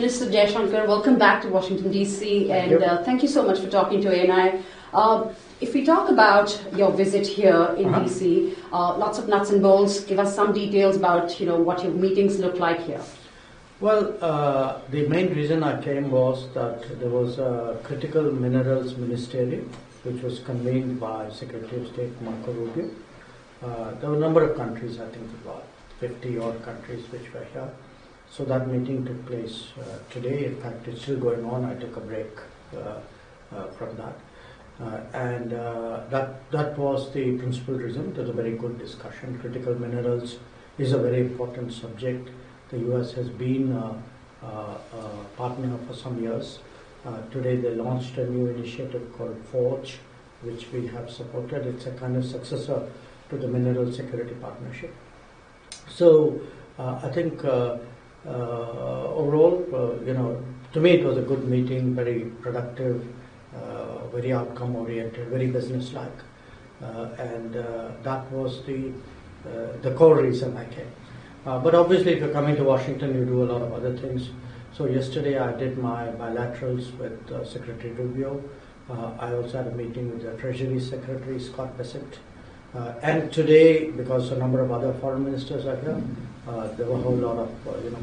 Minister Jaishankar, welcome back to Washington DC, and thank you so much for talking to ANI. If we talk about your visit here in DC, lots of nuts and bolts. Give us some details about what your meetings look like here. Well, the main reason I came was that there was a critical minerals ministerial which was convened by Secretary of State Marco Rubio. There were a number of countries, I think about 50 odd countries which were here. So that meeting took place today. In fact, it's still going on. I took a break from that. That was the principal reason. It was a very good discussion. Critical minerals is a very important subject. The US has been a partner for some years. Today they launched a new initiative called Forge, which we have supported. It's a kind of successor to the Mineral Security Partnership. So I think overall, to me it was a good meeting, very productive, very outcome oriented, very business-like, and that was the core reason I came. But obviously, if you're coming to Washington, you do a lot of other things. So yesterday I did my bilaterals with Secretary Rubio. I also had a meeting with the Treasury Secretary, Scott Bessent. And today, because a number of other foreign ministers are here, there were a whole lot of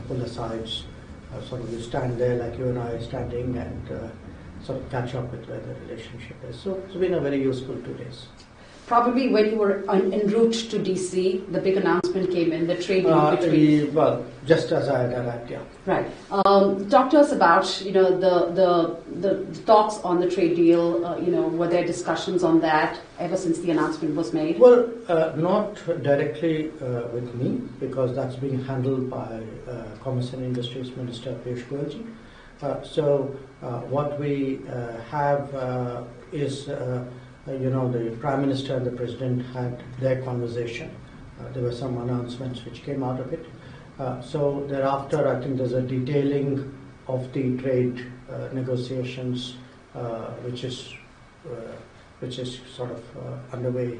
pull-asides. Sort of you stand there like you and I are standing and sort of catch up with where the relationship is. So it's been a very useful 2 days. Probably when you were en route to DC, the big announcement came in, the trade deal between... Well, just as I had arrived, yeah. Right. Talk to us about, the talks on the trade deal. Were there discussions on that ever since the announcement was made? Well, not directly with me, because that's being handled by Commerce and Industries Minister Piyush Goyal. So what we have is... the Prime Minister and the President had their conversation. There were some announcements which came out of it. So thereafter, I think there's a detailing of the trade negotiations, which is sort of underway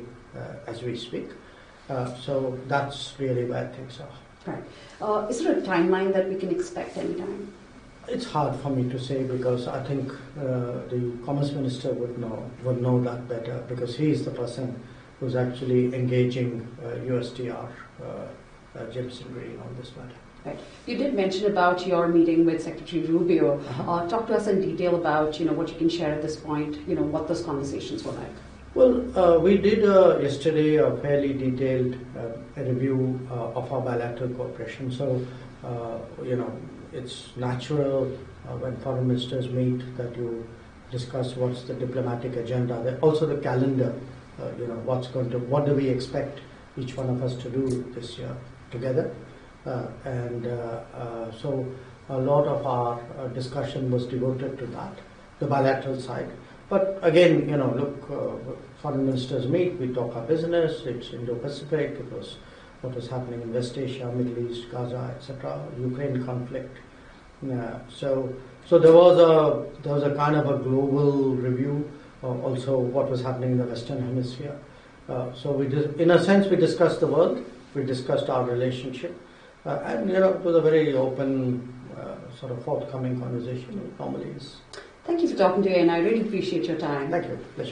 as we speak. So that's really where things are. Right. Is there a timeline that we can expect anytime? It's hard for me to say because I think the Commerce Minister would know that better because he is the person who's actually engaging USTR, Jameson Green on this matter. Right. You did mention about your meeting with Secretary Rubio. Talk to us in detail about what you can share at this point. What those conversations were like. Well, we did yesterday a fairly detailed review of our bilateral cooperation. So it's natural when foreign ministers meet that you discuss what's the diplomatic agenda. Also the calendar, what do we expect each one of us to do this year together. So a lot of our discussion was devoted to that, the bilateral side. But again, foreign ministers meet, we talk our business, it's Indo-Pacific, it was what was happening in West Asia, Middle East, Gaza, etc., Ukraine conflict. So there was a kind of a global review, also what was happening in the Western Hemisphere. So in a sense, we discussed the world, we discussed our relationship, and it was a very open, sort of forthcoming conversation. It normally is. Thank you for talking to me, and I really appreciate your time. Thank you. Pleasure.